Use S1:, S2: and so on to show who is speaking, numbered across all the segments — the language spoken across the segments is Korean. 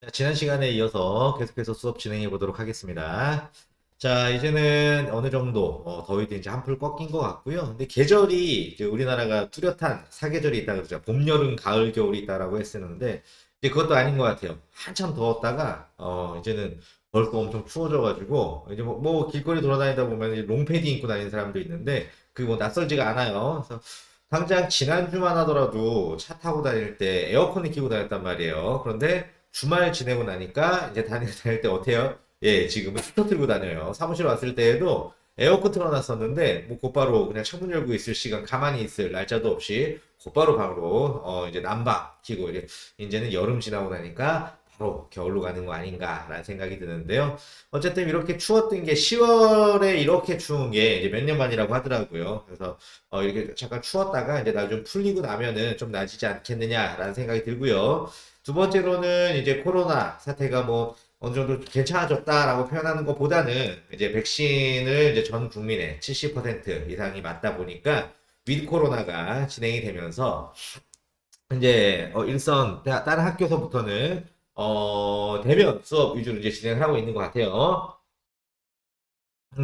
S1: 자, 지난 시간에 이어서 계속해서 수업 진행해 보도록 하겠습니다. 자, 이제는 어느 정도 더위도 이제 한풀 꺾인 것 같고요. 근데 계절이 이제 우리나라가 뚜렷한 사계절이 있다 그러죠. 봄, 여름, 가을, 겨울이 있다라고 했었는데 이제 그것도 아닌 것 같아요. 한참 더웠다가 이제는 벌써 엄청 추워져가지고 이제 뭐 길거리 돌아다니다 보면 이제 롱패딩 입고 다니는 사람도 있는데 그게 뭐 낯설지가 않아요. 그래서 당장 지난주만 하더라도 차 타고 다닐 때 에어컨을 켜고 다녔단 말이에요. 그런데 주말 지내고 나니까 이제 다닐 때 어때요? 예, 지금은 히터 틀고 다녀요. 사무실 왔을 때에도 에어컨 틀어놨었는데 뭐 곧바로 그냥 창문 열고 있을 시간 가만히 있을 날짜도 없이 곧바로 방으로 이제 난방 켜고 이제는 여름 지나고 나니까 바로 겨울로 가는 거 아닌가라는 생각이 드는데요. 어쨌든 이렇게 추웠던 게 10월에 이렇게 추운 게 이제 몇 년 만이라고 하더라고요. 그래서 이렇게 잠깐 추웠다가 이제 나 좀 풀리고 나면은 좀 나아지지 않겠느냐라는 생각이 들고요. 두 번째로는 이제 코로나 사태가 뭐 어느 정도 괜찮아졌다라고 표현하는 것보다는 이제 백신을 이제 전 국민의 70% 이상이 맞다 보니까 윈 코로나가 진행이 되면서 이제 일선 다른 학교에서부터는 대면 수업 위주로 이제 진행을 하고 있는 것 같아요.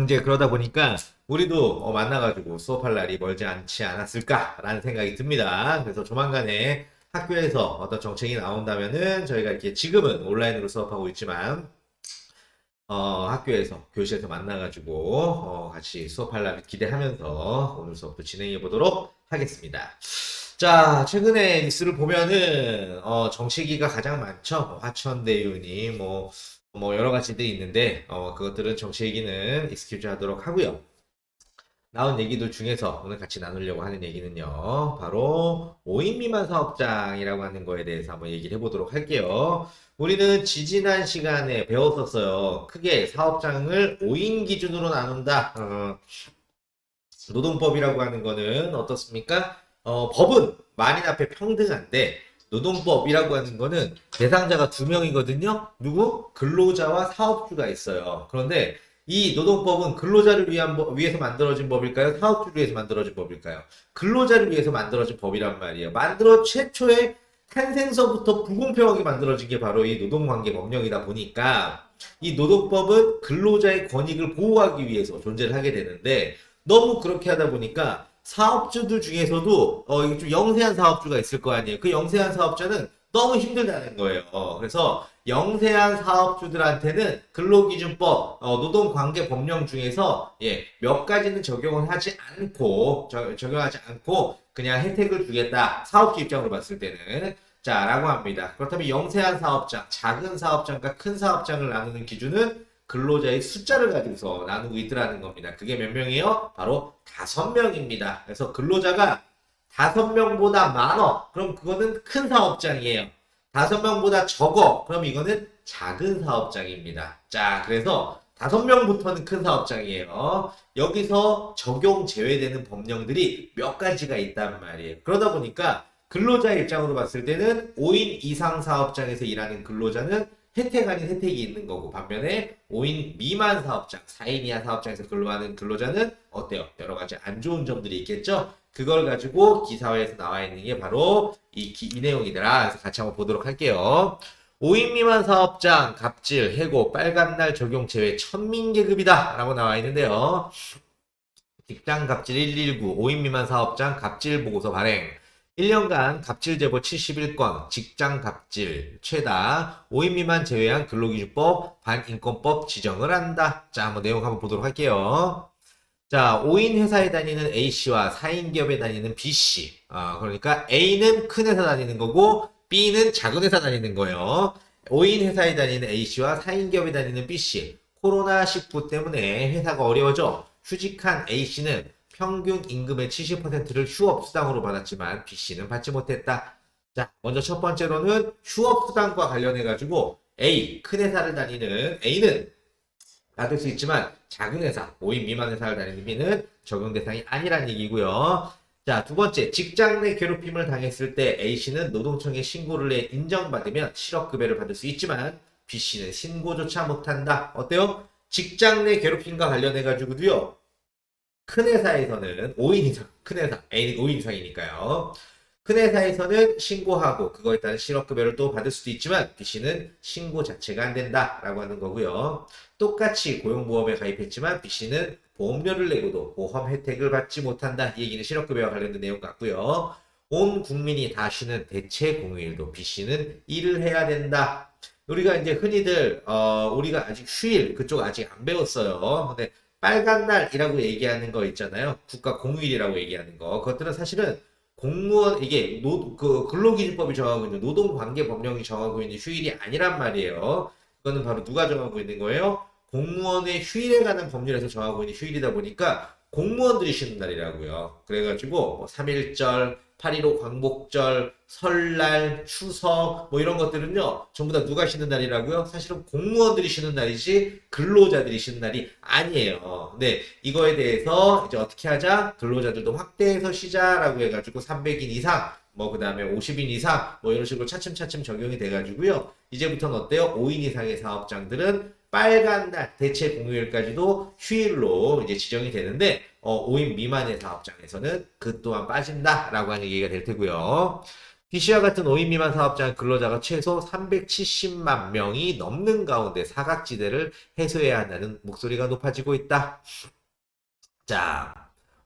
S1: 이제 그러다 보니까 우리도 만나가지고 수업할 날이 멀지 않지 않았을까라는 생각이 듭니다. 그래서 조만간에 학교에서 어떤 정책이 나온다면은 저희가 이렇게 지금은 온라인으로 수업하고 있지만 학교에서 교실에서 만나가지고 같이 수업할 날 기대하면서 오늘 수업도 진행해 보도록 하겠습니다. 자, 최근에 뉴스를 보면은 정치기가 가장 많죠. 뭐 화천대유니 뭐 여러 가지들이 있는데 그것들은 정치 얘기는 익스큐즈 하도록 하고요. 나온 얘기들 중에서 오늘 같이 나누려고 하는 얘기는요. 바로 5인 미만 사업장이라고 하는 거에 대해서 한번 얘기를 해보도록 할게요. 우리는 지지난 시간에 배웠었어요. 크게 사업장을 5인 기준으로 나눈다. 노동법이라고 하는 거는 어떻습니까? 법은 만인 앞에 평등한데 노동법이라고 하는 거는 대상자가 두 명이거든요. 누구? 근로자와 사업주가 있어요. 그런데 이 노동법은 근로자를 위해서 만들어진 법일까요? 사업주를 위해서 만들어진 법일까요? 근로자를 위해서 만들어진 법이란 말이에요. 최초의 탄생서부터 불공평하게 만들어진 게 바로 이 노동관계 법령이다 보니까 이 노동법은 근로자의 권익을 보호하기 위해서 존재를 하게 되는데 너무 그렇게 하다 보니까 사업주들 중에서도 이게 좀 영세한 사업주가 있을 거 아니에요. 그 영세한 사업자는 너무 힘들다는 거예요. 그래서 영세한 사업주들한테는 근로기준법, 노동관계법령 중에서 몇 가지는 적용하지 않고 그냥 혜택을 주겠다. 사업주 입장으로 봤을 때는. 자, 라고 합니다. 그렇다면 영세한 사업장, 작은 사업장과 큰 사업장을 나누는 기준은 근로자의 숫자를 가지고서 나누고 있더라는 겁니다. 그게 몇 명이에요? 바로 5명입니다. 그래서 근로자가 5명보다 많어. 그럼 그거는 큰 사업장이에요. 5명보다 적어. 그럼 이거는 작은 사업장입니다. 자, 그래서 5명부터는 큰 사업장이에요. 여기서 적용 제외되는 법령들이 몇 가지가 있단 말이에요. 그러다 보니까 근로자 입장으로 봤을 때는 5인 이상 사업장에서 일하는 근로자는 혜택 아닌 혜택이 있는 거고 반면에 5인 미만 사업장, 4인 이하 사업장에서 근로하는 근로자는 어때요? 여러 가지 안 좋은 점들이 있겠죠? 그걸 가지고 기사회에서 나와 있는 게 바로 이 내용이더라. 그래서 같이 한번 보도록 할게요. 5인 미만 사업장, 갑질, 해고, 빨간날 적용 제외, 천민계급이다. 라고 나와 있는데요. 직장 갑질 119, 5인 미만 사업장 갑질 보고서 발행. 1년간 갑질 제보 71건, 직장 갑질 최다 5인 미만 제외한 근로기준법, 반인권법 지정을 한다. 자, 한번 내용 한번 보도록 할게요. 자, 5인 회사에 다니는 A씨와 4인 기업에 다니는 B씨. 그러니까 A는 큰 회사 다니는 거고 B는 작은 회사 다니는 거예요. 5인 회사에 다니는 A씨와 4인 기업에 다니는 B씨. 코로나19 때문에 회사가 어려워져 휴직한 A씨는 평균 임금의 70%를 휴업수당으로 받았지만 B씨는 받지 못했다. 자, 먼저 첫 번째로는 휴업수당과 관련해가지고 큰 회사를 다니는 A는 받을 수 있지만 작은 회사, 5인 미만 회사를 다니는 B는 적용 대상이 아니란 얘기고요. 자, 두 번째, 직장 내 괴롭힘을 당했을 때 A씨는 노동청에 신고를 해 인정받으면 실업급여를 받을 수 있지만 B씨는 신고조차 못한다. 어때요? 직장 내 괴롭힘과 관련해가지고도요. 큰 회사에서는 5인 이상, 큰 회사, A는 5인 이상이니까요. 큰 회사에서는 신고하고 그거에 따른 실업급여를 또 받을 수도 있지만 B씨는 신고 자체가 안 된다라고 하는 거고요. 똑같이 고용보험에 가입했지만 B씨는 보험료를 내고도 보험 혜택을 받지 못한다. 이 얘기는 실업급여와 관련된 내용 같고요. 온 국민이 다 쉬는 대체 공휴일도 B씨는 일을 해야 된다. 우리가 이제 흔히들 우리가 아직 휴일 그쪽 아직 안 배웠어요. 근데 빨간 날이라고 얘기하는 거 있잖아요. 국가 공휴일이라고 얘기하는 거. 그것들은 사실은 공무원 이게 그 근로기준법이 정하고 있는 노동관계법령이 정하고 있는 휴일이 아니란 말이에요. 그거는 바로 누가 정하고 있는 거예요? 공무원의 휴일에 관한 법률에서 정하고 있는 휴일이다 보니까 공무원들이 쉬는 날이라고요. 그래가지고 뭐 3.1절, 8.15 광복절, 설날, 추석 뭐 이런 것들은요 전부 다 누가 쉬는 날이라고요? 사실은 공무원들이 쉬는 날이지 근로자들이 쉬는 날이 아니에요. 네, 이거에 대해서 이제 어떻게 하자? 근로자들도 확대해서 쉬자라고 해가지고 300인 이상 뭐 그 다음에 50인 이상 뭐 이런 식으로 차츰차츰 적용이 돼가지고요. 이제부터는 어때요? 5인 이상의 사업장들은 빨간 날 대체 공휴일까지도 휴일로 이제 지정이 되는데 5인 미만의 사업장에서는 그 또한 빠진다라고 하는 얘기가 될 테고요. BC와 같은 5인 미만 사업장 근로자가 최소 370만 명이 넘는 가운데 사각지대를 해소해야 한다는 목소리가 높아지고 있다. 자,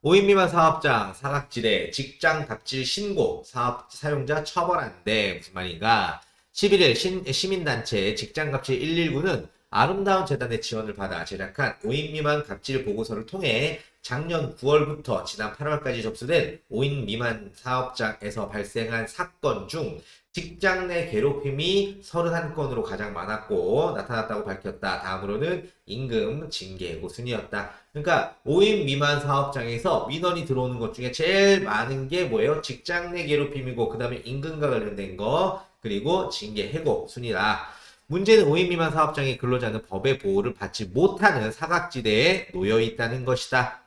S1: 5인 미만 사업장 사각지대 직장 갑질 신고 사용자 처벌한대. 무슨 말인가? 11일 시민단체 직장갑질 119는 아름다운 재단의 지원을 받아 제작한 5인 미만 갑질 보고서를 통해 작년 9월부터 지난 8월까지 접수된 5인 미만 사업장에서 발생한 사건 중 직장 내 괴롭힘이 31건으로 가장 많았고 나타났다고 밝혔다. 다음으로는 임금, 징계고 순이었다. 그러니까 5인 미만 사업장에서 민원이 들어오는 것 중에 제일 많은 게 뭐예요? 직장 내 괴롭힘이고 그 다음에 임금과 관련된 거 그리고 징계, 해고 순이다. 문제는 5인 미만 사업장의 근로자는 법의 보호를 받지 못하는 사각지대에 놓여 있다는 것이다.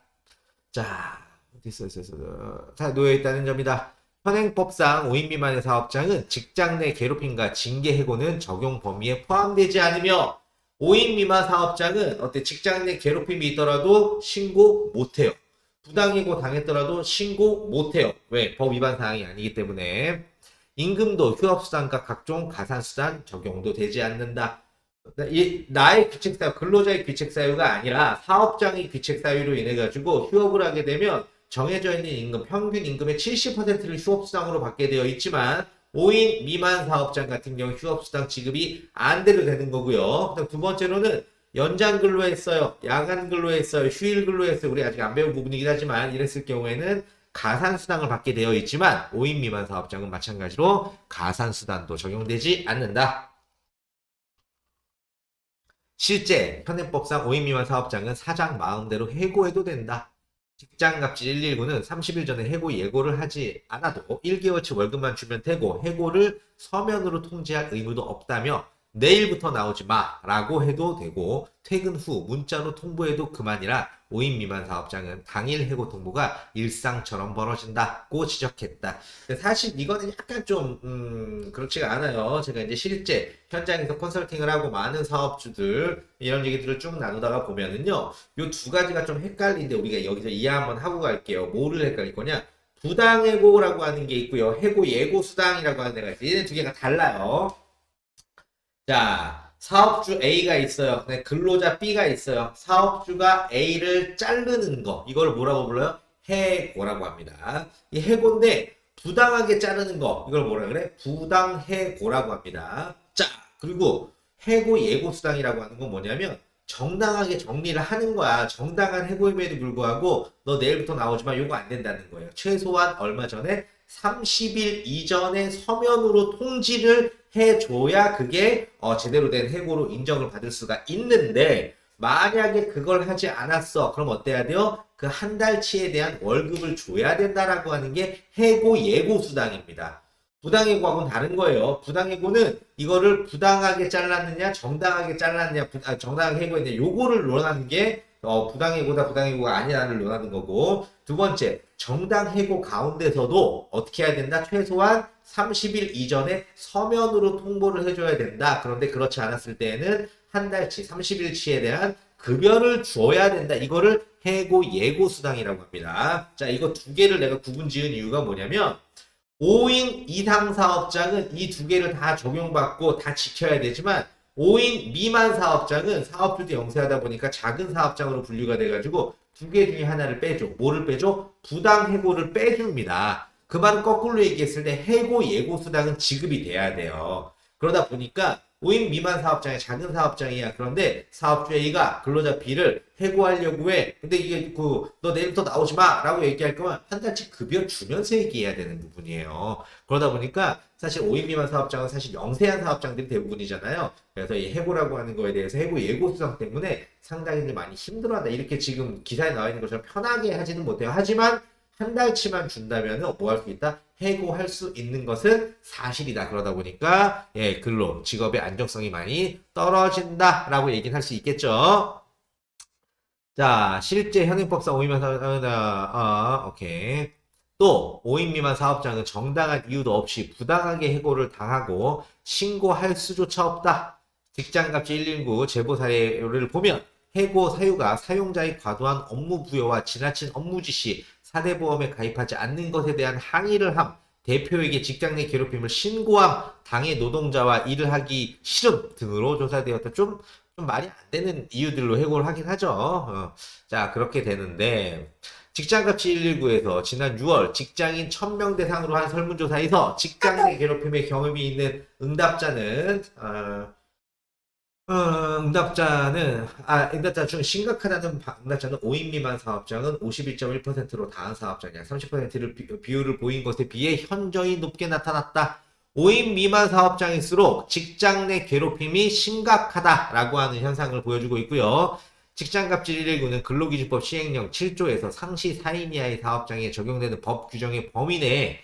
S1: 자, 어디 있어. 자, 놓여 있다는 점이다. 현행법상 5인 미만의 사업장은 직장 내 괴롭힘과 징계 해고는 적용 범위에 포함되지 않으며 5인 미만 사업장은 어때 직장 내 괴롭힘이 있더라도 신고 못해요. 부당해고 당했더라도 신고 못해요. 왜? 법 위반 사항이 아니기 때문에. 임금도 휴업수당과 각종 가산수당 적용도 되지 않는다. 나의 귀책사유, 근로자의 귀책사유가 아니라 사업장의 귀책사유로 인해 가지고 휴업을 하게 되면 정해져 있는 임금, 평균 임금의 70%를 휴업수당으로 받게 되어 있지만 5인 미만 사업장 같은 경우 휴업수당 지급이 안 돼도 되는 거고요. 그다음 두 번째로는 연장 근로했어요, 야간 근로했어요, 휴일 근로했어요. 우리 아직 안 배운 부분이긴 하지만 이랬을 경우에는 가산수당을 받게 되어 있지만 5인 미만 사업장은 마찬가지로 가산수당도 적용되지 않는다. 실제 현행법상 5인 미만 사업장은 사장 마음대로 해고해도 된다. 직장갑질 119는 30일 전에 해고 예고를 하지 않아도 1개월치 월급만 주면 되고 해고를 서면으로 통지할 의무도 없다며 내일부터 나오지 마 라고 해도 되고 퇴근 후 문자로 통보해도 그만이라 5인 미만 사업장은 당일 해고 통보가 일상처럼 벌어진다고 지적했다. 근데 사실 이거는 약간 좀 그렇지가 않아요. 제가 이제 실제 현장에서 컨설팅을 하고 많은 사업주들 이런 얘기들을 쭉 나누다가 보면은요. 요 두 가지가 좀 헷갈리는데 우리가 여기서 이해 한번 하고 갈게요. 뭐를 헷갈릴 거냐? 부당해고라고 하는 게 있고요. 해고 예고 수당이라고 하는 데가 있어요. 얘네 두 개가 달라요. 자, 사업주 A가 있어요. 네, 근로자 B가 있어요. 사업주가 A를 자르는 거. 이걸 뭐라고 불러요? 해고라고 합니다. 이 해고인데 부당하게 자르는 거. 이걸 뭐라 그래? 부당해고라고 합니다. 자, 그리고 해고 예고 수당이라고 하는 건 뭐냐면 정당하게 정리를 하는 거야. 정당한 해고임에도 불구하고 너 내일부터 나오지만 요거 안 된다는 거예요. 최소한 얼마 전에 30일 이전에 서면으로 통지를 해줘야 그게 제대로 된 해고로 인정을 받을 수가 있는데 만약에 그걸 하지 않았어. 그럼 어때야 돼요? 그 한 달치에 대한 월급을 줘야 된다라고 하는 게 해고 예고 수당입니다. 부당해고하고는 다른 거예요. 부당해고는 이거를 부당하게 잘랐느냐, 정당하게 잘랐느냐, 정당하게 해고했느냐, 요거를 논하는 게 부당해고다, 부당해고가 아니라를 논하는 거고. 두 번째, 정당해고 가운데서도 어떻게 해야 된다? 최소한 30일 이전에 서면으로 통보를 해줘야 된다. 그런데 그렇지 않았을 때에는 한 달치, 30일치에 대한 급여를 줘야 된다. 이거를 해고 예고 수당이라고 합니다. 자, 이거 두 개를 내가 구분 지은 이유가 뭐냐면 5인 이상 사업장은 이 두 개를 다 적용받고 다 지켜야 되지만 5인 미만 사업장은 사업주도 영세하다 보니까 작은 사업장으로 분류가 돼가지고 두 개 중에 하나를 빼줘. 뭐를 빼줘? 부당 해고를 빼줍니다. 그 말은 거꾸로 얘기했을 때 해고 예고 수당은 지급이 돼야 돼요. 그러다 보니까 5인 미만 사업장이 작은 사업장이야. 그런데 사업주 A가 근로자 B를 해고하려고 해. 근데 이게 너 내일부터 나오지 마 라고 얘기할 거면 한 달치 급여 주면서 얘기해야 되는 부분이에요. 그러다 보니까 사실 5인 미만 사업장은 사실 영세한 사업장들이 대부분이잖아요. 그래서 이 해고라고 하는 거에 대해서 해고 예고 수당 때문에 상당히 많이 힘들어한다. 이렇게 지금 기사에 나와 있는 것처럼 편하게 하지는 못해요. 하지만 한 달치만 준다면 뭐 할 수 있다? 해고할 수 있는 것은 사실이다. 그러다 보니까 근로, 직업의 안정성이 많이 떨어진다라고 얘기는 할 수 있겠죠. 자, 실제 현행법상 5인 미만 사업장, 오케이. 또 5인 미만 사업장은 정당한 이유도 없이 부당하게 해고를 당하고 신고할 수조차 없다. 직장갑질 119 제보 사례를 보면 해고 사유가 사용자의 과도한 업무 부여와 지나친 업무 지시, 사대보험에 가입하지 않는 것에 대한 항의를 함, 대표에게 직장 내 괴롭힘을 신고함, 당해 노동자와 일을 하기 싫음 등으로 조사되었다. 좀 말이 안 되는 이유들로 해고를 하긴 하죠. 자, 그렇게 되는데, 직장갑치 119에서 지난 6월 직장인 1000명 대상으로 한 설문조사에서 직장 내 괴롭힘의 경험이 있는 응답자 중 심각하다는 응답자는 5인 미만 사업장은 51.1%로 다한 사업장 약 30%를 비율을 보인 것에 비해 현저히 높게 나타났다. 5인 미만 사업장일수록 직장 내 괴롭힘이 심각하다라고 하는 현상을 보여주고 있고요. 직장갑질 119는 근로기준법 시행령 7조에서 상시 4인 이하의 사업장에 적용되는 법 규정의 범위 내에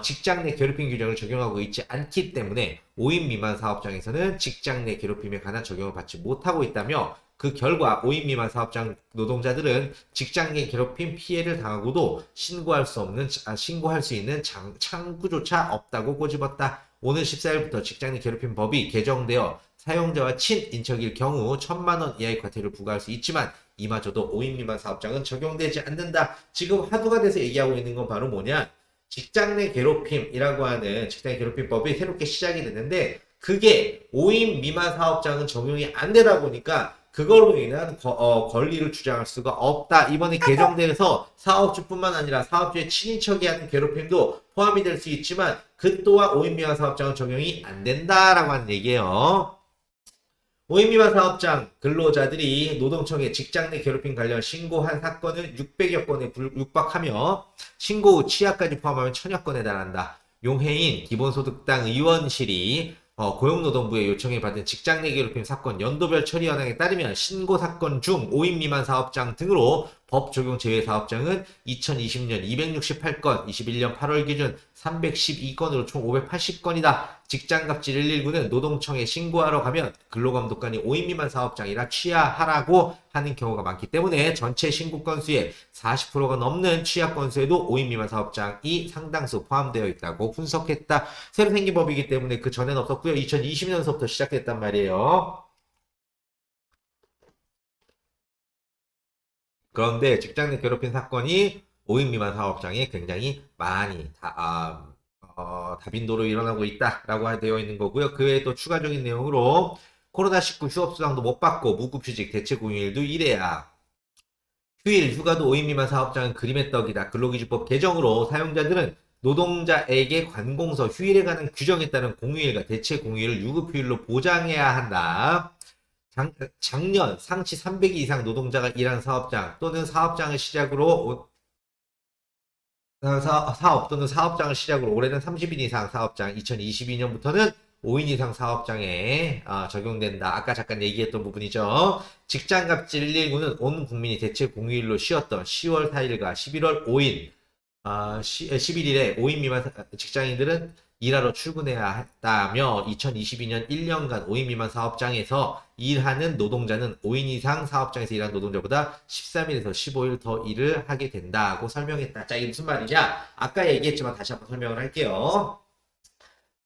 S1: 직장 내 괴롭힘 규정을 적용하고 있지 않기 때문에 5인 미만 사업장에서는 직장 내 괴롭힘에 관한 적용을 받지 못하고 있다며 그 결과 5인 미만 사업장 노동자들은 직장 내 괴롭힘 피해를 당하고도 신고할 수 있는 창구조차 없다고 꼬집었다. 오늘 14일부터 직장 내 괴롭힘 법이 개정되어 사용자와 친인척일 경우 1000만원 이하의 과태료를 부과할 수 있지만 이마저도 5인 미만 사업장은 적용되지 않는다. 지금 화두가 돼서 얘기하고 있는 건 바로 뭐냐? 직장 내 괴롭힘이라고 하는 직장 내 괴롭힘법이 새롭게 시작이 됐는데 그게 5인 미만 사업장은 적용이 안 되다 보니까 그걸로 인한 권리를 주장할 수가 없다. 이번에 개정돼서 사업주뿐만 아니라 사업주의 친인척이 하는 괴롭힘도 포함이 될 수 있지만 그 또한 5인 미만 사업장은 적용이 안 된다라고 하는 얘기예요. 5인 미만 사업장 근로자들이 노동청에 직장 내 괴롭힘 관련 신고한 사건은 600여 건에 육박하며 신고 후 치아까지 포함하면 1000여 건에 달한다. 용해인 기본소득당 의원실이 고용노동부의 요청에 받은 직장 내 괴롭힘 사건 연도별 처리 현황에 따르면 신고 사건 중 5인 미만 사업장 등으로 법 적용 제외 사업장은 2020년 268건, 21년 8월 기준 312건으로 총 580건이다. 직장갑질 119는 노동청에 신고하러 가면 근로감독관이 5인 미만 사업장이라 취하하라고 하는 경우가 많기 때문에 전체 신고 건수의 40%가 넘는 취하 건수에도 5인 미만 사업장이 상당수 포함되어 있다고 분석했다. 새로 생긴 법이기 때문에 그 전에는 없었고요. 2020년서부터 시작됐단 말이에요. 그런데 직장 내 괴롭힘 사건이 5인 미만 사업장에 굉장히 많이 다빈도로 일어나고 있다라고 되어 있는 거고요. 그 외에 또 추가적인 내용으로 코로나19 휴업수당도 못 받고 무급휴직, 대체공휴일도 이래야 휴일, 휴가도 5인 미만 사업장은 그림의 떡이다. 근로기준법 개정으로 사용자들은 노동자에게 관공서 휴일에 관한 규정에 따른 공휴일과 대체공휴일을 유급휴일로 보장해야 한다. 작년 상시 300일 이상 노동자가 일한 사업장 또는 사업장을 시작으로 사업 또는 사업장을 시작으로 올해는 30인 이상 사업장, 2022년부터는 5인 이상 사업장에 적용된다. 아까 잠깐 얘기했던 부분이죠. 직장갑질 119는 온 국민이 대체 공휴일로 쉬었던 10월 4일과 11월 5일, 11일에 5인 미만 직장인들은 일하러 출근해야 했다며 2022년 1년간 5인 미만 사업장에서 일하는 노동자는 5인 이상 사업장에서 일하는 노동자보다 13일에서 15일 더 일을 하게 된다고 설명했다. 자, 이게 무슨 말이냐? 아까 얘기했지만 다시 한번 설명을 할게요.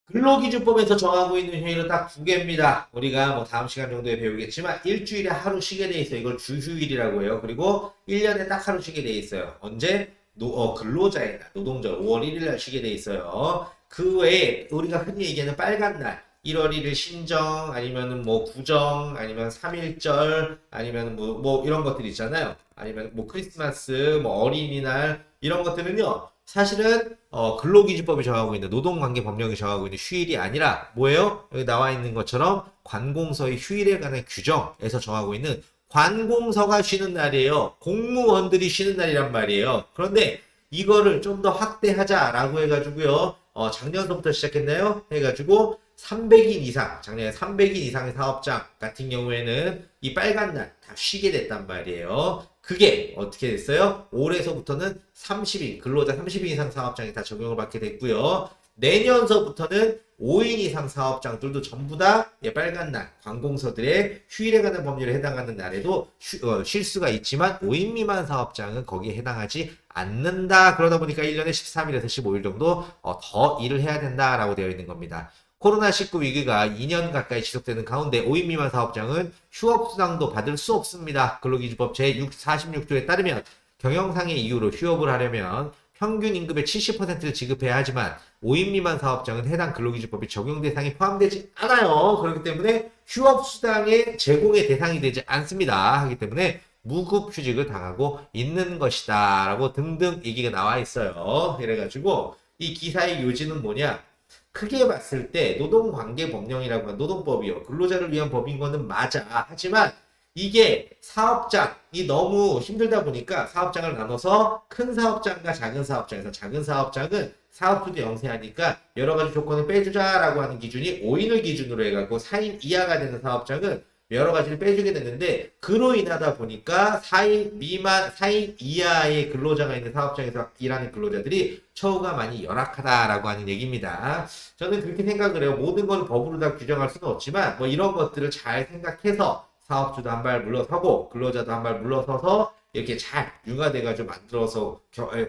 S1: 근로기준법에서 정하고 있는 휴일은 딱 두 개입니다. 우리가 뭐 다음 시간 정도에 배우겠지만 일주일에 하루 쉬게 돼 있어요. 이걸 주휴일이라고 해요. 그리고 1년에 딱 하루 쉬게 돼 있어요. 언제? 근로자의 날, 노동절 5월 1일 날 쉬게 돼 있어요. 그 외에 우리가 흔히 얘기하는 빨간 날, 1월 1일 신정, 아니면은 뭐 구정, 아니면 3.1절, 아니면 뭐 이런 것들 있잖아요. 아니면 뭐 크리스마스, 뭐 어린이날, 이런 것들은요, 사실은 근로기준법이 정하고 있는 노동관계법령이 정하고 있는 휴일이 아니라 뭐예요? 여기 나와 있는 것처럼 관공서의 휴일에 관한 규정에서 정하고 있는 관공서가 쉬는 날이에요. 공무원들이 쉬는 날이란 말이에요. 그런데 이거를 좀 더 확대하자라고 해가지고요. 작년부터 시작했나요? 해가지고 300인 이상, 작년에 300인 이상의 사업장 같은 경우에는 이 빨간 날 다 쉬게 됐단 말이에요. 그게 어떻게 됐어요? 올해서부터는 30인, 근로자 30인 이상 사업장이 다 적용을 받게 됐고요. 내년서부터는 5인 이상 사업장들도 전부 다 빨간 날, 관공서들의 휴일에 관한 법률에 해당하는 날에도 쉴 수가 있지만 5인 미만 사업장은 거기에 해당하지 않는다. 그러다 보니까 1년에 13일에서 15일 정도 더 일을 해야 된다라고 되어 있는 겁니다. 코로나19 위기가 2년 가까이 지속되는 가운데 5인 미만 사업장은 휴업수당도 받을 수 없습니다. 근로기준법 제46조에 따르면 경영상의 이유로 휴업을 하려면 평균 임금의 70%를 지급해야 하지만 5인 미만 사업장은 해당 근로기준법이 적용 대상이 포함되지 않아요. 그렇기 때문에 휴업수당의 제공의 대상이 되지 않습니다. 하기 때문에 무급휴직을 당하고 있는 것이다 라고 등등 얘기가 나와 있어요. 이래가지고 이 기사의 요지는 뭐냐, 크게 봤을 때 노동관계법령이라고 하는 노동법이요, 근로자를 위한 법인 거는 맞아. 하지만 이게 사업장이 너무 힘들다 보니까 사업장을 나눠서 큰 사업장과 작은 사업장에서, 작은 사업장은 사업주도 영세하니까 여러 가지 조건을 빼주자라고 하는 기준이 5인을 기준으로 해갖고 4인 이하가 되는 사업장은 여러 가지를 빼주게 되는데, 그로 인하다 보니까 4인 미만, 4인 이하의 근로자가 있는 사업장에서 일하는 근로자들이 처우가 많이 열악하다라고 하는 얘기입니다. 저는 그렇게 생각을 해요. 모든 걸 법으로 다 규정할 수는 없지만 뭐 이런 것들을 잘 생각해서 사업주도 한 발 물러서고 근로자도 한 발 물러서서 이렇게 잘 융화돼가지고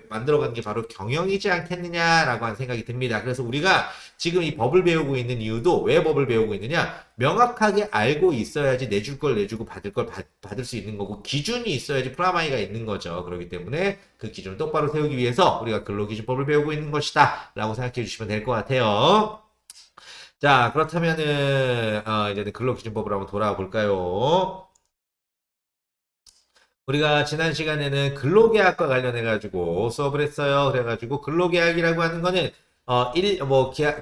S1: 만들어가는 게 바로 경영이지 않겠느냐라고 하는 생각이 듭니다. 그래서 우리가 지금 이 법을 배우고 있는 이유도, 왜 법을 배우고 있느냐, 명확하게 알고 있어야지 내줄 걸 내주고 받을 걸 받을 수 있는 거고, 기준이 있어야지 프라마이가 있는 거죠. 그렇기 때문에 그 기준을 똑바로 세우기 위해서 우리가 근로기준법을 배우고 있는 것이다 라고 생각해 주시면 될 것 같아요. 자, 그렇다면은 이제는 근로기준법으로 한번 돌아와 볼까요? 우리가 지난 시간에는 근로계약과 관련해 가지고 수업을 했어요. 그래가지고 근로계약이라고 하는 거는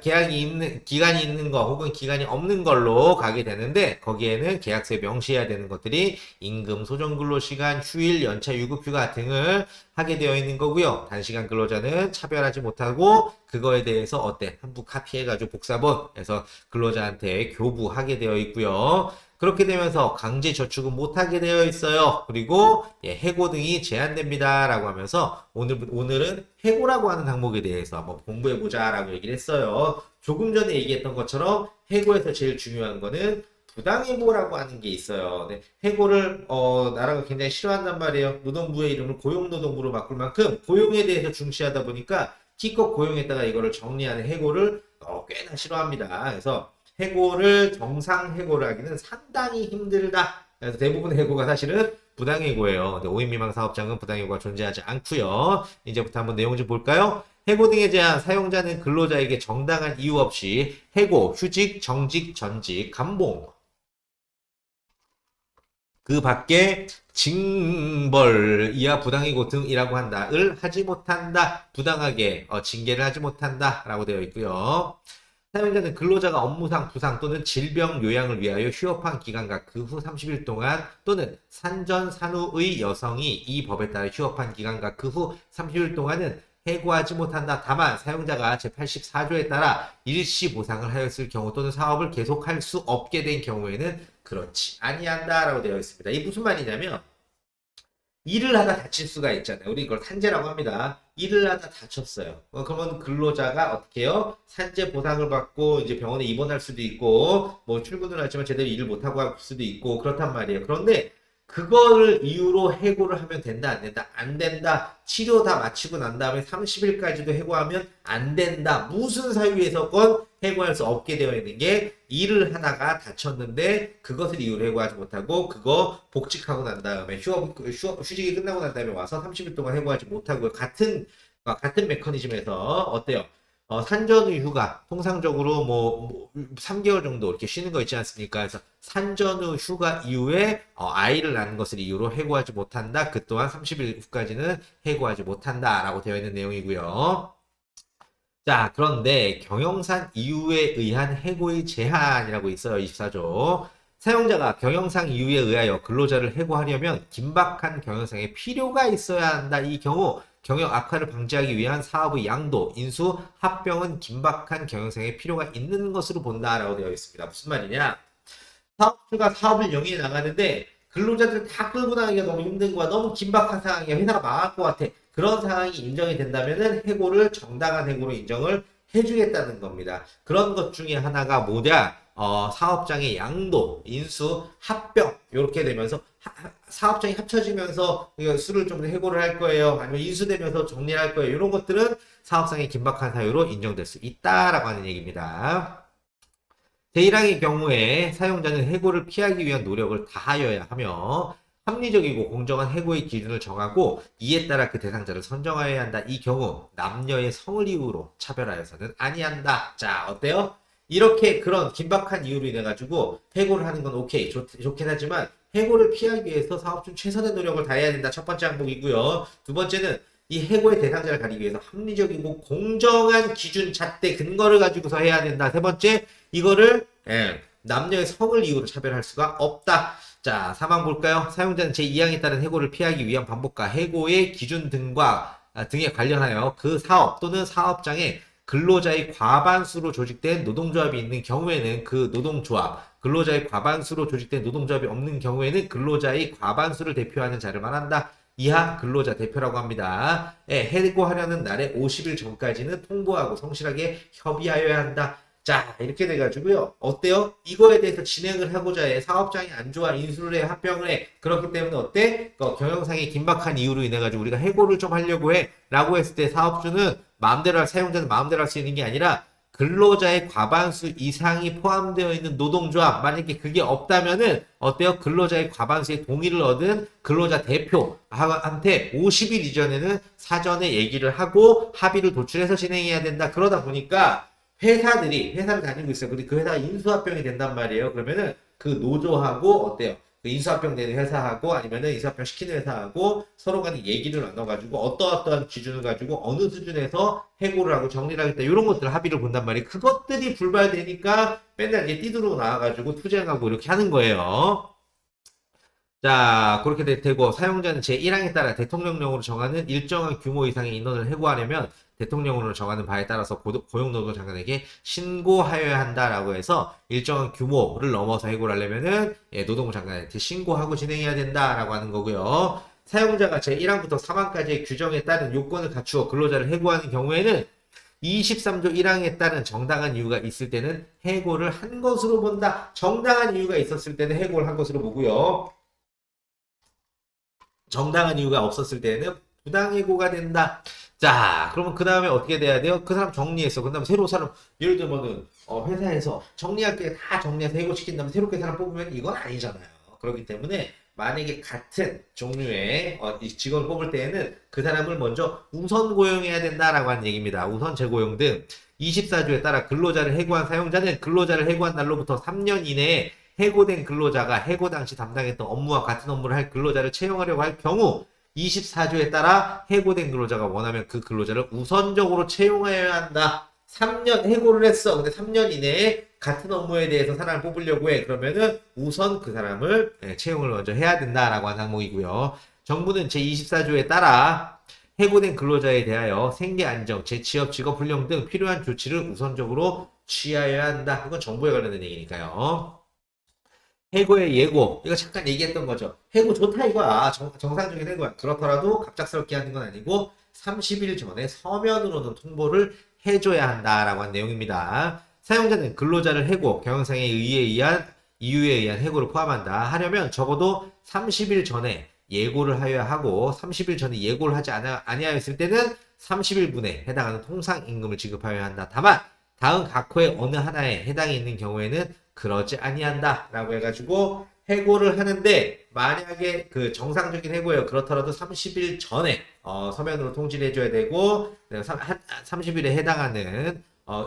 S1: 계약이 있는 기간이 있는 거 혹은 기간이 없는 걸로 가게 되는데, 거기에는 계약서에 명시해야 되는 것들이 임금, 소정근로시간, 휴일, 연차, 유급휴가 등을 하게 되어 있는 거고요. 단시간 근로자는 차별하지 못하고 그거에 대해서 한부 카피해가지고 복사본에서 근로자한테 교부하게 되어 있고요. 그렇게 되면서 강제 저축은 못하게 되어 있어요. 그리고 해고 등이 제한됩니다 라고 하면서 오늘은 해고라고 하는 항목에 대해서 한번 공부해보자 라고 얘기를 했어요. 조금 전에 얘기했던 것처럼 해고에서 제일 중요한 거는 부당해고라고 하는 게 있어요. 네, 해고를 나라가 굉장히 싫어한단 말이에요. 노동부의 이름을 고용노동부로 바꿀 만큼 고용에 대해서 중시하다 보니까 기껏 고용에다가 이거를 정리하는 해고를 꽤나 싫어합니다. 그래서 해고를 정상 해고를 하기는 상당히 힘들다. 그래서 대부분의 해고가 사실은 부당해고예요. 근데 5인 미만 사업장은 부당해고가 존재하지 않고요. 이제부터 한번 내용 좀 볼까요? 해고 등에 대한 사용자는 근로자에게 정당한 이유 없이 해고, 휴직, 정직, 전직, 감봉, 그 밖에 징벌 이하 부당해고 등이라고 한다를 하지 못한다. 부당하게 징계를 하지 못한다 라고 되어 있고요. 사용자는 근로자가 업무상 부상 또는 질병 요양을 위하여 휴업한 기간과 그 후 30일 동안 또는 산전 산후의 여성이 이 법에 따라 휴업한 기간과 그 후 30일 동안은 해고하지 못한다. 다만 사용자가 제84조에 따라 일시 보상을 하였을 경우 또는 사업을 계속할 수 없게 된 경우에는 그렇지 아니한다 라고 되어 있습니다. 이게 무슨 말이냐면, 일을 하다 다칠 수가 있잖아요. 우리 이걸 산재라고 합니다. 일을 하다 다쳤어요. 그러면 근로자가 어떻게 해요? 산재 보상을 받고 이제 병원에 입원할 수도 있고, 뭐 출근을 하지만 제대로 일을 못하고 할 수도 있고 그렇단 말이에요. 그런데 그거를 이유로 해고를 하면 된다, 안 된다? 안 된다. 치료 다 마치고 난 다음에 30일까지도 해고하면 안 된다. 무슨 사유에서건 해고할 수 없게 되어 있는 게 일을 하다가 다쳤는데 그것을 이유로 해고하지 못하고 그거 복직하고 난 다음에 휴직이 끝나고 난 다음에 와서 30일 동안 해고하지 못하고 같은 메커니즘에서 어때요? 산전후 휴가, 통상적으로 뭐 3개월 정도 이렇게 쉬는 거 있지 않습니까? 그래서 산전후 휴가 이후에 아이를 낳는 것을 이유로 해고하지 못한다. 그 또한 30일 후까지는 해고하지 못한다라고 되어 있는 내용이고요. 자, 그런데 경영상 이유에 의한 해고의 제한이라고 있어요. 24조. 사용자가 경영상 이유에 의하여 근로자를 해고하려면 긴박한 경영상의 필요가 있어야 한다. 이 경우 경영 악화를 방지하기 위한 사업의 양도, 인수, 합병은 긴박한 경영상의 필요가 있는 것으로 본다라고 되어 있습니다. 무슨 말이냐? 사업주가 사업을 영위해 나가는데 근로자들 다 끌고 나가기가 너무 힘든 거야. 너무 긴박한 상황이야. 회사가 망할 것 같아. 그런 상황이 인정이 된다면은 해고를 정당한 해고로 인정을 해주겠다는 겁니다. 그런 것 중에 하나가 뭐냐? 사업장의 양도, 인수, 합병 이렇게 되면서 사업장이 합쳐지면서 수를 좀 해고를 할 거예요. 아니면 인수되면서 정리를 할 거예요. 이런 것들은 사업상의 긴박한 사유로 인정될 수 있다라고 하는 얘기입니다. 제1항의 경우에 사용자는 해고를 피하기 위한 노력을 다하여야 하며 합리적이고 공정한 해고의 기준을 정하고 이에 따라 그 대상자를 선정하여야 한다. 이 경우 남녀의 성을 이유로 차별하여서는 아니한다. 자, 어때요? 이렇게 그런 긴박한 이유로 인해 가지고 해고를 하는 건 오케이 좋긴 하지만 해고를 피하기 위해서 사업중 최선의 노력을 다해야 된다. 첫 번째 항목이고요. 두 번째는 이 해고의 대상자를 가리기 위해서 합리적이고 공정한 기준 잣대 근거를 가지고서 해야 된다. 세 번째, 이거를 남녀의 성을 이유로 차별할 수가 없다. 자, 3항 볼까요? 사용자는 제2항에 따른 해고를 피하기 위한 방법과 해고의 기준 등에 관련하여 그 사업 또는 사업장에 근로자의 과반수로 조직된 노동조합이 있는 경우에는 그 노동조합, 근로자의 과반수로 조직된 노동조합이 없는 경우에는 근로자의 과반수를 대표하는 자를 말한다. 이하 근로자 대표라고 합니다. 해고하려는 날의 50일 전까지는 통보하고 성실하게 협의하여야 한다. 자, 이렇게 돼가지고요. 어때요? 이거에 대해서 진행을 하고자 해. 사업장이 안 좋아. 인수를 해. 합병을 해. 그렇기 때문에 어때? 경영상의 긴박한 이유로 인해가지고 우리가 해고를 좀 하려고 해. 라고 했을 때 사업주는 사용자는 마음대로 할 수 있는 게 아니라 근로자의 과반수 이상이 포함되어 있는 노동조합, 만약에 그게 없다면은 어때요? 근로자의 과반수의 동의를 얻은 근로자 대표한테 50일 이전에는 사전에 얘기를 하고 합의를 도출해서 진행해야 된다. 그러다 보니까 회사를 다니고 있어요. 근데 그 회사가 인수합병이 된단 말이에요. 그러면은 그 노조하고 어때요? 그 인수합병 되는 회사하고 아니면은 인수합병 시키는 회사하고 서로 간에 얘기를 나눠가지고 어떠한 기준을 가지고 어느 수준에서 해고를 하고 정리를 하겠다. 이런 것들 합의를 본단 말이에요. 그것들이 불발되니까 맨날 이제 띠두르고 나와가지고 투쟁하고 이렇게 하는 거예요. 자, 그렇게 되고 사용자는 제1항에 따라 대통령령으로 정하는 일정한 규모 이상의 인원을 해고하려면 대통령령으로 정하는 바에 따라서 고용노동장관에게 신고하여야 한다라고 해서 일정한 규모를 넘어서 해고를 하려면은 노동부 장관한테 신고하고 진행해야 된다라고 하는 거고요. 사용자가 제1항부터 3항까지의 규정에 따른 요건을 갖추어 근로자를 해고하는 경우에는 23조 1항에 따른 정당한 이유가 있을 때는 해고를 한 것으로 본다. 정당한 이유가 있었을 때는 해고를 한 것으로 보고요. 정당한 이유가 없었을 때는 부당해고가 된다. 자, 그러면 그 다음에 어떻게 돼야 돼요? 그 사람 정리했어. 그 다음에 새로 사람, 예를 들면은, 회사에서 정리할 게 다 정리해서 해고시킨 다음에 새롭게 사람 뽑으면 이건 아니잖아요. 그렇기 때문에 만약에 같은 종류의 이 직원을 뽑을 때에는 그 사람을 먼저 우선 고용해야 된다라고 하는 얘기입니다. 우선 재고용 등 24조에 따라 근로자를 해고한 사용자는 근로자를 해고한 날로부터 3년 이내에 해고된 근로자가 해고 당시 담당했던 업무와 같은 업무를 할 근로자를 채용하려고 할 경우 24조에 따라 해고된 근로자가 원하면 그 근로자를 우선적으로 채용해야 한다. 3년 해고를 했어. 근데 3년 이내에 같은 업무에 대해서 사람을 뽑으려고 해. 그러면은 우선 그 사람을 채용을 먼저 해야 된다라고 하는 항목이고요. 정부는 제24조에 따라 해고된 근로자에 대하여 생계 안정, 재취업, 직업 훈련 등 필요한 조치를 우선적으로 취하여야 한다. 이건 정부에 관련된 얘기니까요. 해고의 예고. 이거 잠깐 얘기했던 거죠. 해고 좋다 이거야. 정상적인 해고야. 그렇더라도 갑작스럽게 하는 건 아니고 30일 전에 서면으로는 통보를 해줘야 한다라고 한 내용입니다. 사용자는 근로자를 해고, 경영상의 의의에 의한 이유에 의한 해고를 포함한다. 하려면 적어도 30일 전에 예고를 하여야 하고 30일 전에 예고를 하지 아니하였을 때는 30일분에 해당하는 통상임금을 지급하여야 한다. 다만 다음 각호의 어느 하나에 해당이 있는 경우에는 그러지 아니한다 라고 해가지고 해고를 하는데 만약에 그 정상적인 해고예요. 그렇더라도 30일 전에 서면으로 통지를 해줘야 되고 30일에 해당하는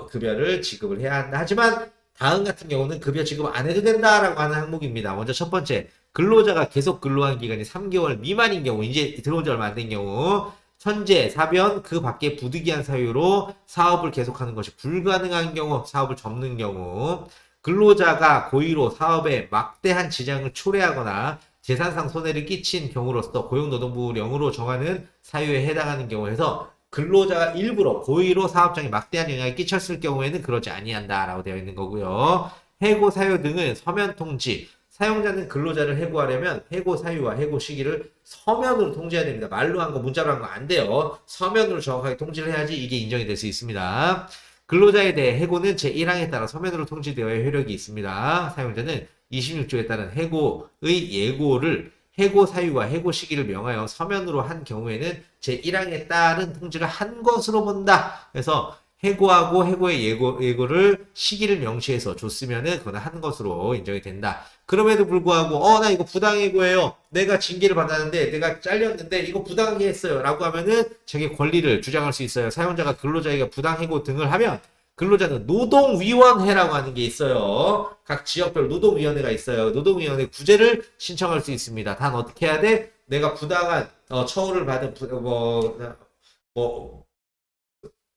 S1: 급여를 지급을 해야 한다. 하지만 다음 같은 경우는 급여 지급 안 해도 된다라고 하는 항목입니다. 먼저 첫 번째, 근로자가 계속 근로한 기간이 3개월 미만인 경우, 이제 들어온 지 얼마 안 된 경우, 선제, 사변, 그 밖에 부득이한 사유로 사업을 계속하는 것이 불가능한 경우, 사업을 접는 경우, 근로자가 고의로 사업에 막대한 지장을 초래하거나 재산상 손해를 끼친 경우로서 고용노동부령으로 정하는 사유에 해당하는 경우에서 근로자가 일부러 고의로 사업장에 막대한 영향을 끼쳤을 경우에는 그러지 아니한다라고 되어 있는 거고요. 해고 사유 등은 서면 통지. 사용자는 근로자를 해고하려면 해고 사유와 해고 시기를 서면으로 통지해야 됩니다. 말로 한 거, 문자로 한 거 안 돼요. 서면으로 정확하게 통지를 해야지 이게 인정이 될 수 있습니다. 근로자에 대해 해고는 제1항에 따라 서면으로 통지되어야 효력이 있습니다. 사용자는 26조에 따른 해고의 예고를 해고 사유와 해고 시기를 명하여 서면으로 한 경우에는 제1항에 따른 통지를 한 것으로 본다. 그래서 해고하고 해고의 예고를 시기를 명시해서 줬으면은 그거는 한 것으로 인정이 된다. 그럼에도 불구하고 나 이거 부당해고예요. 내가 징계를 받았는데 내가 잘렸는데 이거 부당하게 했어요. 라고 하면은 자기 권리를 주장할 수 있어요. 사용자가 근로자에게 부당해고 등을 하면 근로자는 노동위원회라고 하는 게 있어요. 각 지역별 노동위원회가 있어요. 노동위원회 구제를 신청할 수 있습니다. 단 어떻게 해야 돼? 내가 부당한 처우를 받은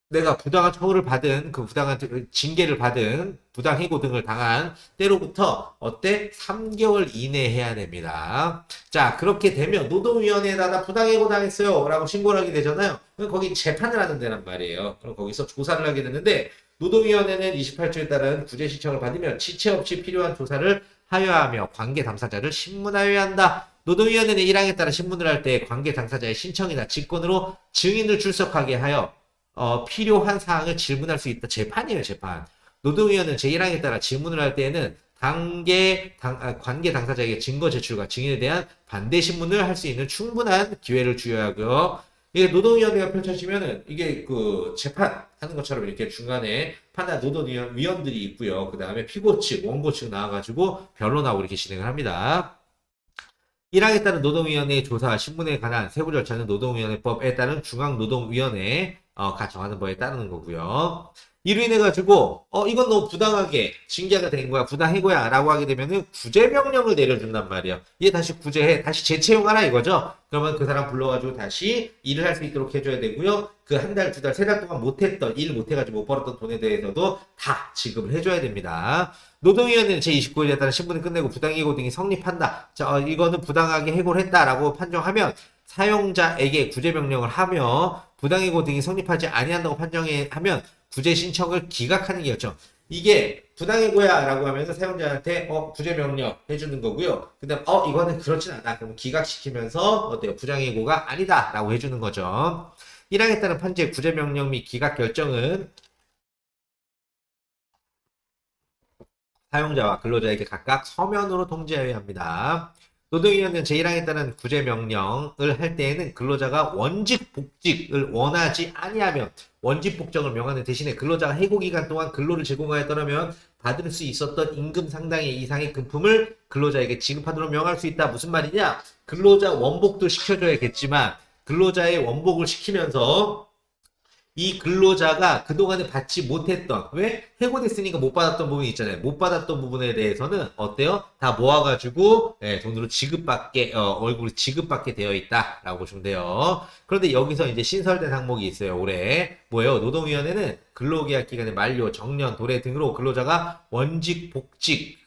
S1: 내가 부당한 처우를 받은 그 부당한 징계를 받은 부당해고 등을 당한 때로부터 3개월 이내에 해야 됩니다. 자, 그렇게 되면 노동위원회에다 나 부당해고 당했어요 라고 신고를 하게 되잖아요. 그럼 거기 재판을 하는 데란 말이에요. 그럼 거기서 조사를 하게 되는데 노동위원회는 28조에 따른 구제 신청을 받으면 지체 없이 필요한 조사를 하여하며 관계 당사자를 신문하여야 한다. 노동위원회는 1항에 따라 신문을 할 때 관계 당사자의 신청이나 직권으로 증인을 출석하게 하여 필요한 사항을 질문할 수 있다. 재판이에요, 재판. 노동위원회는 제1항에 따라 질문을 할 때에는 관계 당사자에게 증거 제출과 증인에 대한 반대 신문을 할 수 있는 충분한 기회를 주어야 하고요. 이게 노동위원회가 펼쳐지면은 이게 그 재판 하는 것처럼 이렇게 중간에 판단 노동위원들이 있고요. 그 다음에 피고 측, 원고 측 나와가지고 변론하고 이렇게 진행을 합니다. 1항에 따른 노동위원회의 조사, 신문에 관한 세부 절차는 노동위원회법에 따른 중앙노동위원회가 정하는 바에 따르는 거고요. 이로 인해 가지고 이건 너무 부당하게 징계가 된 거야, 부당해고야 라고 하게 되면은 구제명령을 내려준단 말이야. 얘 다시 구제해, 다시 재채용하라 이거죠. 그러면 그 사람 불러가지고 다시 일을 할 수 있도록 해줘야 되고요. 그 한 달, 두 달, 세 달 동안 못했던 일 못해가지고 못 벌었던 돈에 대해서도 다 지급을 해줘야 됩니다. 노동위원회는 제29일에 따라 신분을 끝내고 부당해고 등이 성립한다. 자, 이거는 부당하게 해고를 했다라고 판정하면 사용자에게 구제명령을 하며 부당해고 등이 성립하지 아니한다고 판정하면 구제 신청을 기각하는 게 결정. 이게 부당해고야 라고 하면서 사용자한테 구제명령 해주는 거고요. 그 다음 이거는 그렇진 않아. 그럼 기각시키면서 어때요? 부당해고가 아니다 라고 해주는 거죠. 1항에 따른 판지의 구제명령 및 기각 결정은 사용자와 근로자에게 각각 서면으로 통지하여야 합니다. 노동위원회는 제1항에 따른 구제명령을 할 때에는 근로자가 원직 복직을 원하지 아니하면 원직 복직을 명하는 대신에 근로자가 해고기간 동안 근로를 제공하였더라면 받을 수 있었던 임금 상당의 이상의 금품을 근로자에게 지급하도록 명할 수 있다. 무슨 말이냐? 근로자 원복도 시켜줘야겠지만 근로자의 원복을 시키면서 이 근로자가 그동안에 받지 못했던, 왜? 해고됐으니까 못 받았던 부분이 있잖아요. 못 받았던 부분에 대해서는 어때요? 다 모아가지고 돈으로 지급받게 월급을 지급받게 되어 있다라고 보시면 돼요. 그런데 여기서 이제 신설된 항목이 있어요. 올해 뭐예요? 노동위원회는 근로계약 기간의 만료, 정년, 도래 등으로 근로자가 원직, 복직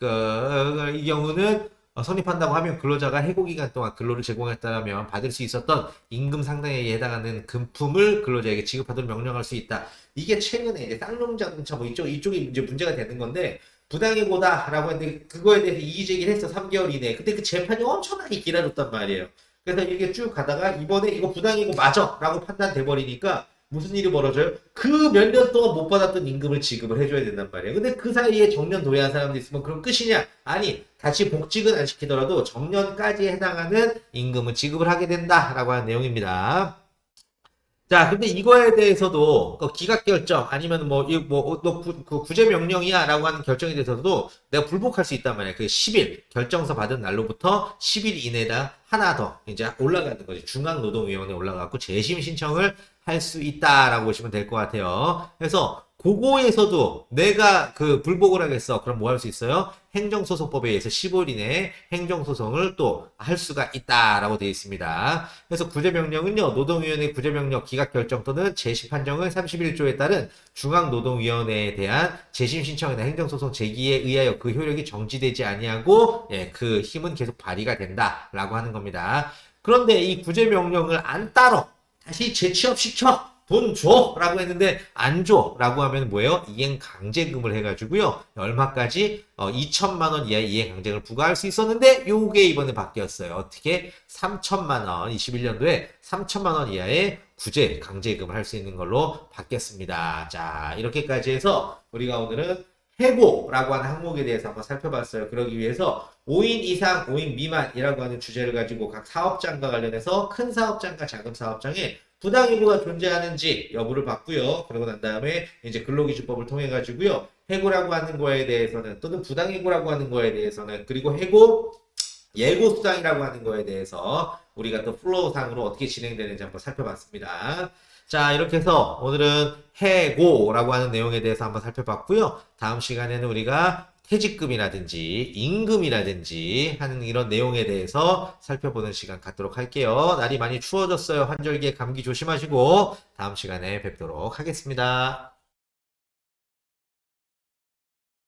S1: 이 경우는 성립한다고 하면 근로자가 해고기간 동안 근로를 제공했다면 받을 수 있었던 임금 상당에 해당하는 금품을 근로자에게 지급하도록 명령할 수 있다. 이게 최근에 이제 쌍용자동차 뭐 이쪽이 이제 문제가 되는 건데 부당해고다라고 했는데 그거에 대해서 이의 제기를 했어. 3개월 이내에. 근데 그 재판이 엄청나게 길어졌단 말이에요. 그래서 이게 쭉 가다가 이번에 이거 부당해고 맞아 라고 판단돼 버리니까 무슨 일이 벌어져요? 그 몇 년 동안 못 받았던 임금을 지급을 해줘야 된단 말이에요. 근데 그 사이에 정년 도래한 사람도 있으면 그럼 끝이냐? 아니, 다시 복직은 안 시키더라도 정년까지 해당하는 임금을 지급을 하게 된다라고 하는 내용입니다. 자, 근데 이거에 대해서도 그 기각 결정 아니면 뭐, 그 구제 명령이야 라고 하는 결정에 대해서도 내가 불복할 수 있단 말이야. 그 10일, 결정서 받은 날로부터 10일 이내다 하나 더 이제 올라가는 거지. 중앙노동위원회에 올라가고 재심 신청을 할 수 있다라고 보시면 될 것 같아요. 그래서 그거에서도 내가 그 불복을 하겠어. 그럼 뭐 할 수 있어요? 행정소송법에 의해서 15일 이내에 행정소송을 또 할 수가 있다라고 되어 있습니다. 그래서 구제명령은요, 노동위원회 구제명령 기각결정 또는 재심판정은 31조에 따른 중앙노동위원회에 대한 재심신청이나 행정소송 제기에 의하여 그 효력이 정지되지 아니하고, 예, 그 힘은 계속 발휘가 된다라고 하는 겁니다. 그런데 이 구제명령을 안 따로 다시 재취업시켜! 돈 줘! 라고 했는데 안 줘! 라고 하면 뭐예요? 이행강제금을 해가지고요. 얼마까지? 2천만 원 이하의 이행강제금을 부과할 수 있었는데 요게 이번에 바뀌었어요. 어떻게? 3천만 원, 21년도에 3천만 원 이하의 구제 강제금을 할 수 있는 걸로 바뀌었습니다. 자, 이렇게까지 해서 우리가 오늘은 해고라고 하는 항목에 대해서 한번 살펴봤어요. 그러기 위해서 5인 이상, 5인 미만이라고 하는 주제를 가지고 각 사업장과 관련해서 큰 사업장과 작은 사업장에 부당해고가 존재하는지 여부를 봤고요. 그러고 난 다음에 이제 근로기준법을 통해 가지고요. 해고라고 하는 거에 대해서는 또는 부당해고라고 하는 거에 대해서는 그리고 해고 예고수당이라고 하는 거에 대해서 우리가 또 플로우상으로 어떻게 진행되는지 한번 살펴봤습니다. 자, 이렇게 해서 오늘은 해고라고 하는 내용에 대해서 한번 살펴봤고요. 다음 시간에는 우리가 퇴직금이라든지 임금이라든지 하는 이런 내용에 대해서 살펴보는 시간 갖도록 할게요. 날이 많이 추워졌어요. 환절기에 감기 조심하시고 다음 시간에 뵙도록 하겠습니다.